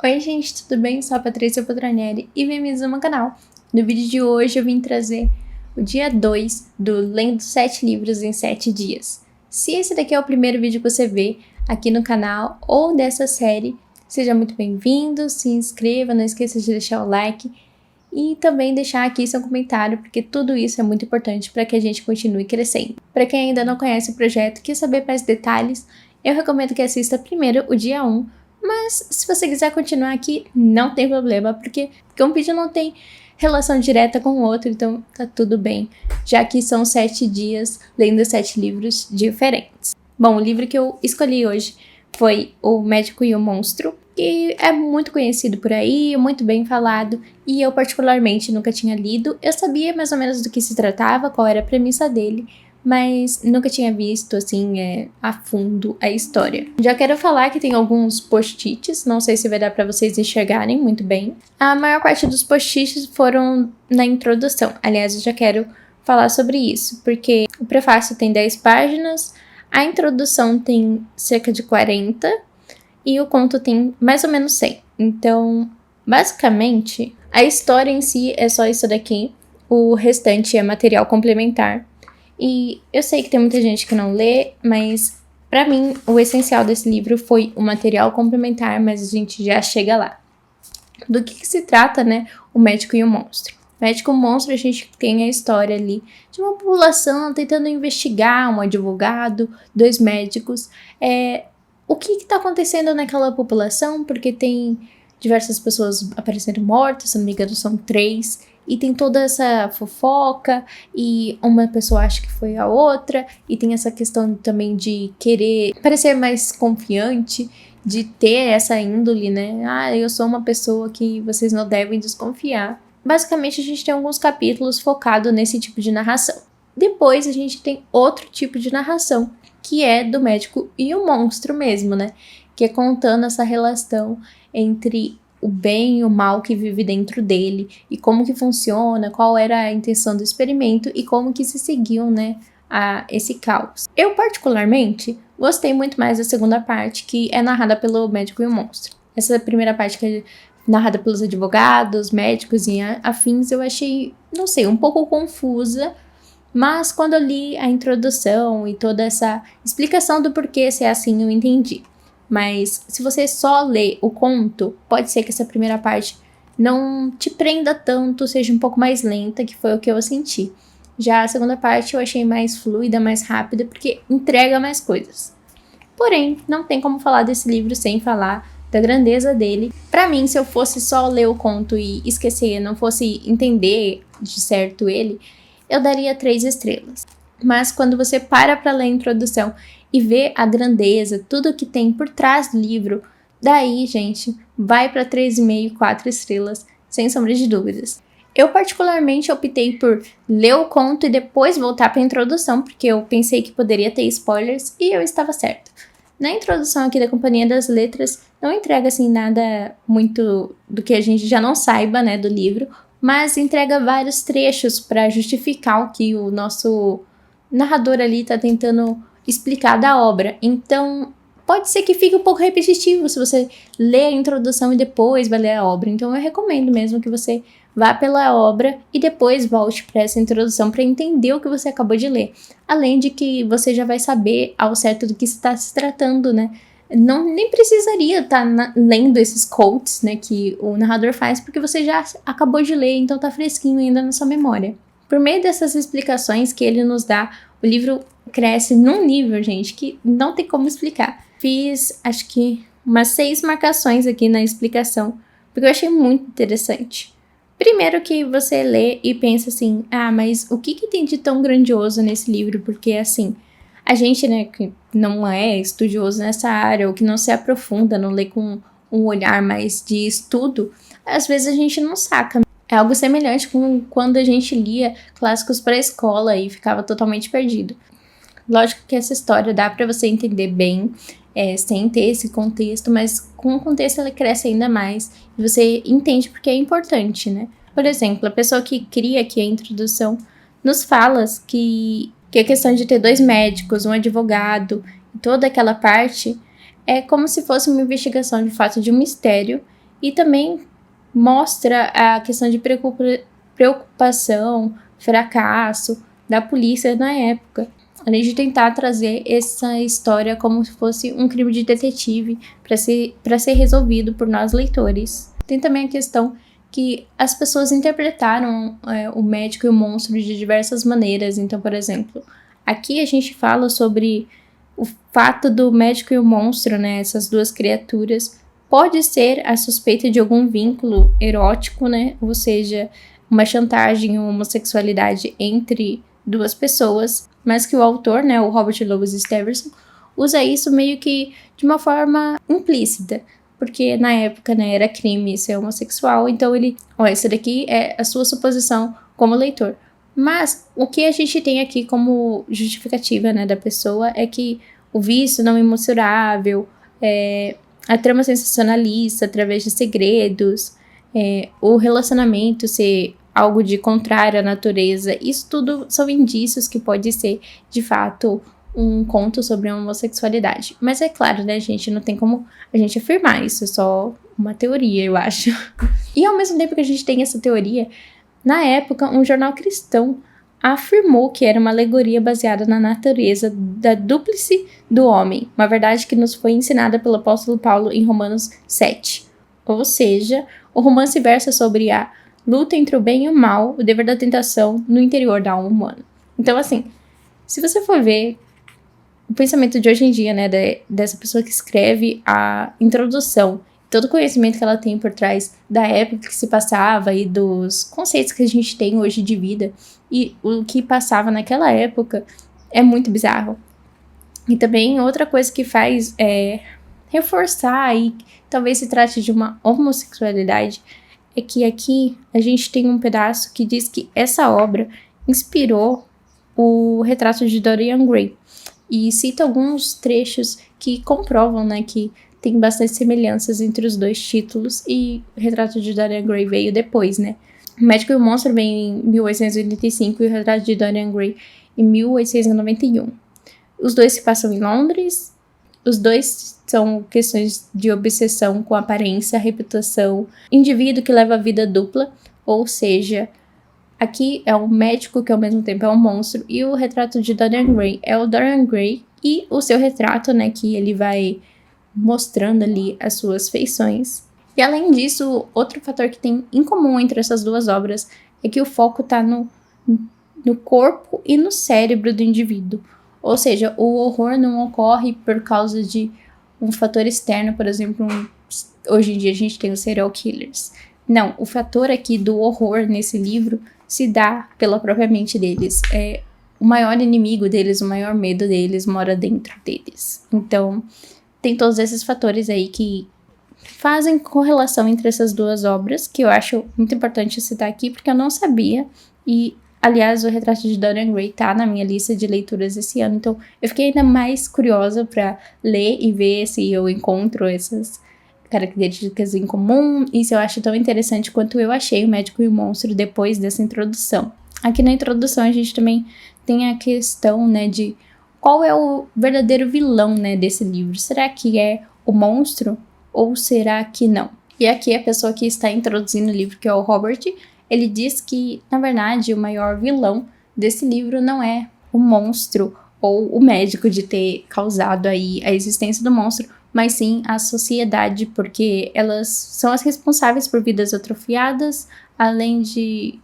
Oi gente, tudo bem? Sou a Patrícia Poltronieri e bem-vindos ao meu canal. No vídeo de hoje eu vim trazer o dia 2 do Lendo 7 Livros em 7 Dias. Se esse daqui é o primeiro vídeo que você vê aqui no canal ou dessa série, seja muito bem-vindo, se inscreva, não esqueça de deixar o like e também deixar aqui seu comentário, porque tudo isso é muito importante para que a gente continue crescendo. Para quem ainda não conhece o projeto e quer saber mais detalhes, eu recomendo que assista primeiro o dia 1, mas se você quiser continuar aqui, não tem problema, porque um vídeo não tem relação direta com o outro, então tá tudo bem, já que são 7 dias lendo 7 livros diferentes. Bom, o livro que eu escolhi hoje foi O Médico e o Monstro, que é muito conhecido por aí, muito bem falado, e eu particularmente nunca tinha lido. Eu sabia mais ou menos do que se tratava, qual era a premissa dele, mas nunca tinha visto, assim, a fundo a história. Já quero falar que tem alguns post-its, não sei se vai dar pra vocês enxergarem muito bem. A maior parte dos post-its foram na introdução, aliás, eu já quero falar sobre isso, porque o prefácio tem 10 páginas, a introdução tem cerca de 40 e o conto tem mais ou menos 100. Então, basicamente, a história em si é só isso daqui, o restante é material complementar. E eu sei que tem muita gente que não lê, mas pra mim o essencial desse livro foi o material complementar, mas a gente já chega lá. Do que se trata, né, O Médico e o Monstro? O Médico e o Monstro, a gente tem a história ali de uma população tentando investigar, um advogado, 2 médicos. O que está acontecendo naquela população, porque tem diversas pessoas aparecendo mortas, se não me engano são 3, e tem toda essa fofoca, e uma pessoa acha que foi a outra, e tem essa questão também de querer parecer mais confiante, de ter essa índole, né? Ah, eu sou uma pessoa que vocês não devem desconfiar. Basicamente, a gente tem alguns capítulos focados nesse tipo de narração. Depois, a gente tem outro tipo de narração, que é do médico e o monstro mesmo, né? Que é contando essa relação entre o bem e o mal que vive dentro dele, e como que funciona, qual era a intenção do experimento e como que se seguiu, né, a esse caos. Eu, particularmente, gostei muito mais da segunda parte, que é narrada pelo médico e o monstro. Essa primeira parte que é narrada pelos advogados, médicos e afins, eu achei, não sei, um pouco confusa, mas quando eu li a introdução e toda essa explicação do porquê ser assim, eu entendi. Mas se você só lê o conto, pode ser que essa primeira parte não te prenda tanto, seja um pouco mais lenta, que foi o que eu senti. Já a segunda parte eu achei mais fluida, mais rápida, porque entrega mais coisas. Porém, não tem como falar desse livro sem falar da grandeza dele. Pra mim, se eu fosse só ler o conto e esquecer, não fosse entender de certo ele, eu daria 3 estrelas. Mas quando você para pra ler a introdução e vê a grandeza, tudo que tem por trás do livro, daí, gente, vai pra 3,5, 4 estrelas, sem sombra de dúvidas. Eu particularmente optei por ler o conto e depois voltar pra introdução, porque eu pensei que poderia ter spoilers e eu estava certa. Na introdução aqui da Companhia das Letras, não entrega assim nada muito do que a gente já não saiba, né, do livro, mas entrega vários trechos para justificar o que o nosso narrador ali tá tentando explicar da obra. Então, pode ser que fique um pouco repetitivo se você lê a introdução e depois vai ler a obra. Então, eu recomendo mesmo que você vá pela obra e depois volte para essa introdução para entender o que você acabou de ler. Além de que você já vai saber ao certo do que está se tratando, né? Nem precisaria estar lendo esses quotes, né, que o narrador faz, porque você já acabou de ler, então tá fresquinho ainda na sua memória. Por meio dessas explicações que ele nos dá, o livro cresce num nível, gente, que não tem como explicar. Fiz, acho que, umas 6 marcações aqui na explicação, porque eu achei muito interessante. Primeiro que você lê e pensa assim, ah, mas o que tem de tão grandioso nesse livro? Porque, assim, a gente, né, que não é estudioso nessa área, ou que não se aprofunda, não lê com um olhar mais de estudo, às vezes a gente não saca. É algo semelhante com quando a gente lia clássicos para a escola e ficava totalmente perdido. Lógico que essa história dá para você entender bem, sem ter esse contexto, mas com o contexto ela cresce ainda mais e você entende porque é importante, né? Por exemplo, a pessoa que cria aqui a introdução nos fala que a questão de ter 2 médicos, um advogado, toda aquela parte é como se fosse uma investigação de fato de um mistério E também mostra a questão de preocupação, fracasso da polícia na época, além de tentar trazer essa história como se fosse um crime de detetive para ser resolvido por nós leitores. Tem também a questão que as pessoas interpretaram o médico e o monstro de diversas maneiras. Então, por exemplo, aqui a gente fala sobre o fato do médico e o monstro, né, essas duas criaturas, pode ser a suspeita de algum vínculo erótico, né, ou seja, uma chantagem ou homossexualidade entre duas pessoas, mas que o autor, né, o Robert Louis Stevenson, usa isso meio que de uma forma implícita, porque na época, né, era crime ser homossexual, então essa daqui é a sua suposição como leitor. Mas o que a gente tem aqui como justificativa, né, da pessoa é que o vício não imensurável, a trama sensacionalista através de segredos, o relacionamento ser algo de contrário à natureza, isso tudo são indícios que pode ser, de fato, um conto sobre a homossexualidade. Mas é claro, né, gente, não tem como a gente afirmar isso, é só uma teoria, eu acho. E ao mesmo tempo que a gente tem essa teoria, na época, um jornal cristão afirmou que era uma alegoria baseada na natureza da dúplice do homem, uma verdade que nos foi ensinada pelo apóstolo Paulo em Romanos 7. Ou seja, o romance versa sobre a luta entre o bem e o mal, o dever da tentação no interior da alma humana. Então, assim, se você for ver o pensamento de hoje em dia, né, dessa pessoa que escreve a introdução, todo o conhecimento que ela tem por trás da época que se passava e dos conceitos que a gente tem hoje de vida e o que passava naquela época é muito bizarro. E também outra coisa que faz reforçar e talvez se trate de uma homossexualidade é que aqui a gente tem um pedaço que diz que essa obra inspirou o retrato de Dorian Gray e cita alguns trechos que comprovam, né, que tem bastante semelhanças entre os dois títulos e o retrato de Dorian Gray veio depois, né. O Médico e o Monstro vem em 1885 e o retrato de Dorian Gray em 1891. Os dois se passam em Londres, os dois são questões de obsessão com aparência, reputação, indivíduo que leva a vida dupla, ou seja, aqui é um médico que ao mesmo tempo é um monstro, e o retrato de Dorian Gray é o Dorian Gray e o seu retrato, né, que ele vai mostrando ali as suas feições. E além disso, outro fator que tem em comum entre essas duas obras é que o foco está no corpo e no cérebro do indivíduo. Ou seja, o horror não ocorre por causa de um fator externo, por exemplo, hoje em dia a gente tem os serial killers. Não, o fator aqui do horror nesse livro se dá pela própria mente deles. O maior inimigo deles, o maior medo deles mora dentro deles. Então, tem todos esses fatores aí que fazem correlação entre essas duas obras, que eu acho muito importante citar aqui, porque eu não sabia. E, aliás, o retrato de Dorian Gray tá na minha lista de leituras esse ano, então eu fiquei ainda mais curiosa para ler e ver se eu encontro essas características em comum e se eu acho tão interessante quanto eu achei o Médico e o Monstro depois dessa introdução. Aqui na introdução a gente também tem a questão, né, de qual é o verdadeiro vilão, né, desse livro. Será que é o monstro ou será que não? E aqui a pessoa que está introduzindo o livro, que é o Robert, ele diz que, na verdade, o maior vilão desse livro não é o monstro ou o médico de ter causado aí a existência do monstro, mas sim a sociedade, porque elas são as responsáveis por vidas atrofiadas, além de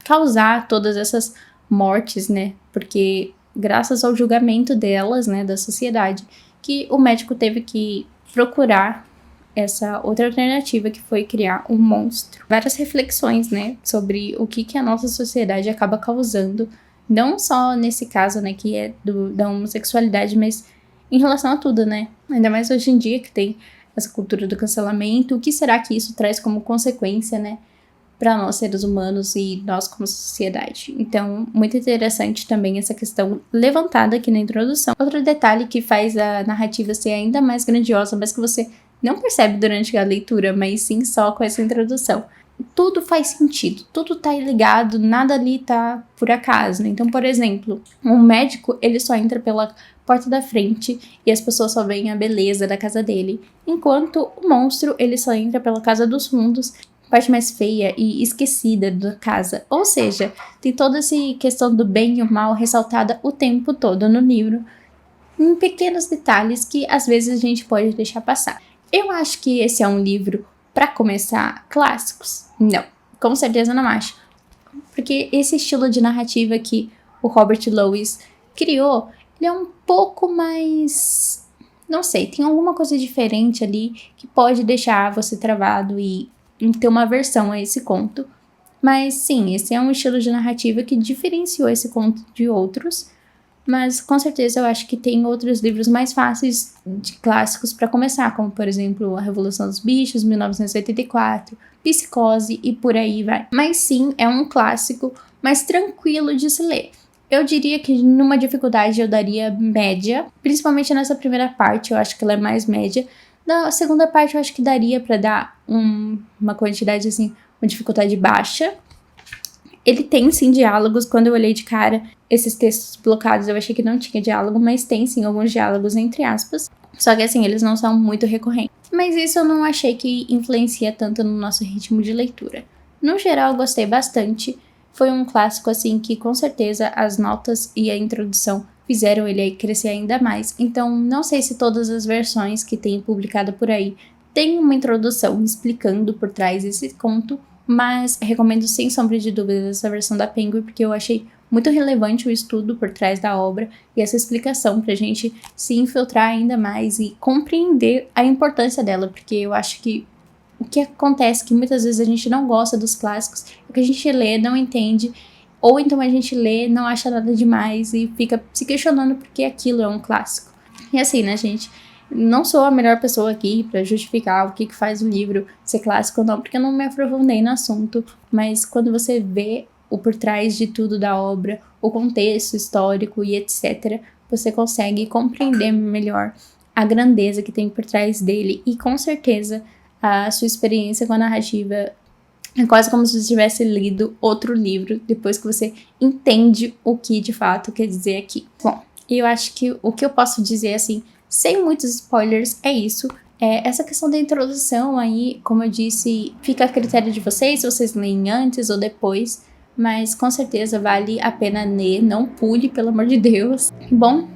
causar todas essas mortes, né? Porque graças ao julgamento delas, né, da sociedade, que o médico teve que procurar essa outra alternativa que foi criar um monstro. Várias reflexões, né, sobre o que a nossa sociedade acaba causando, não só nesse caso, né, que é da homossexualidade, mas em relação a tudo, né? Ainda mais hoje em dia que tem essa cultura do cancelamento, o que será que isso traz como consequência, né, para nós seres humanos e nós como sociedade. Então, muito interessante também essa questão levantada aqui na introdução. Outro detalhe que faz a narrativa ser ainda mais grandiosa, mas que você não percebe durante a leitura, mas sim só com essa introdução. Tudo faz sentido, tudo tá ligado, nada ali tá por acaso, né? Então, por exemplo, um médico, ele só entra pela porta da frente e as pessoas só veem a beleza da casa dele, enquanto o monstro ele só entra pela casa dos fundos, parte mais feia e esquecida da casa. Ou seja, tem toda essa questão do bem e o mal ressaltada o tempo todo no livro, em pequenos detalhes que às vezes a gente pode deixar passar. Eu acho que esse é um livro para começar clássicos? Não, com certeza não acho. Porque esse estilo de narrativa que o Robert Louis criou, ele é um pouco mais... não sei, tem alguma coisa diferente ali que pode deixar você travado e ter uma aversão a esse conto. Mas sim, esse é um estilo de narrativa que diferenciou esse conto de outros. Mas com certeza eu acho que tem outros livros mais fáceis de clássicos para começar, como por exemplo A Revolução dos Bichos, 1984, Psicose e por aí vai. Mas sim, é um clássico mais tranquilo de se ler. Eu diria que numa dificuldade eu daria média, principalmente nessa primeira parte, eu acho que ela é mais média. Na segunda parte eu acho que daria para dar uma quantidade assim, uma dificuldade baixa. Ele tem sim diálogos, quando eu olhei de cara esses textos blocados eu achei que não tinha diálogo, mas tem sim alguns diálogos entre aspas, só que assim, eles não são muito recorrentes. Mas isso eu não achei que influencia tanto no nosso ritmo de leitura. No geral eu gostei bastante, foi um clássico assim que com certeza as notas e a introdução fizeram ele aí crescer ainda mais, então não sei se todas as versões que tem publicado por aí tem uma introdução explicando por trás desse conto, mas recomendo sem sombra de dúvidas essa versão da Penguin, porque eu achei muito relevante o estudo por trás da obra e essa explicação pra gente se infiltrar ainda mais e compreender a importância dela, porque eu acho que o que acontece é que muitas vezes a gente não gosta dos clássicos, o que a gente lê não entende, ou então a gente lê, não acha nada demais e fica se questionando porque aquilo é um clássico. E assim, né, gente? Não sou a melhor pessoa aqui pra justificar o que faz o livro ser clássico ou não, porque eu não me aprofundei no assunto, mas quando você vê o por trás de tudo da obra, o contexto histórico e etc., você consegue compreender melhor a grandeza que tem por trás dele e com certeza a sua experiência com a narrativa é quase como se você tivesse lido outro livro depois que você entende o que de fato quer dizer aqui. Bom, eu acho que o que eu posso dizer assim, sem muitos spoilers, é isso. Essa questão da introdução aí, como eu disse, fica a critério de vocês, se vocês leem antes ou depois, mas com certeza vale a pena ler, não pule, pelo amor de Deus. Bom,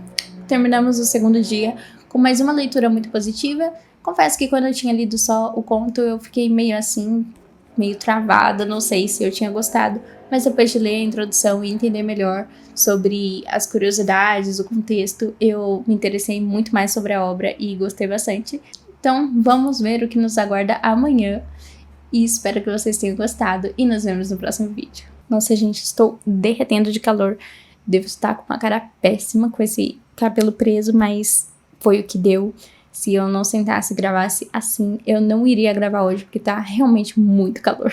terminamos o segundo dia com mais uma leitura muito positiva. Confesso que quando eu tinha lido só o conto, eu fiquei meio assim, meio travada, não sei se eu tinha gostado, mas depois de ler a introdução e entender melhor sobre as curiosidades, o contexto, eu me interessei muito mais sobre a obra e gostei bastante. Então, vamos ver o que nos aguarda amanhã e espero que vocês tenham gostado e nos vemos no próximo vídeo. Nossa, gente, estou derretendo de calor. Devo estar com uma cara péssima com esse cabelo preso, mas foi o que deu. Se eu não sentasse e gravasse assim, eu não iria gravar hoje, porque tá realmente muito calor.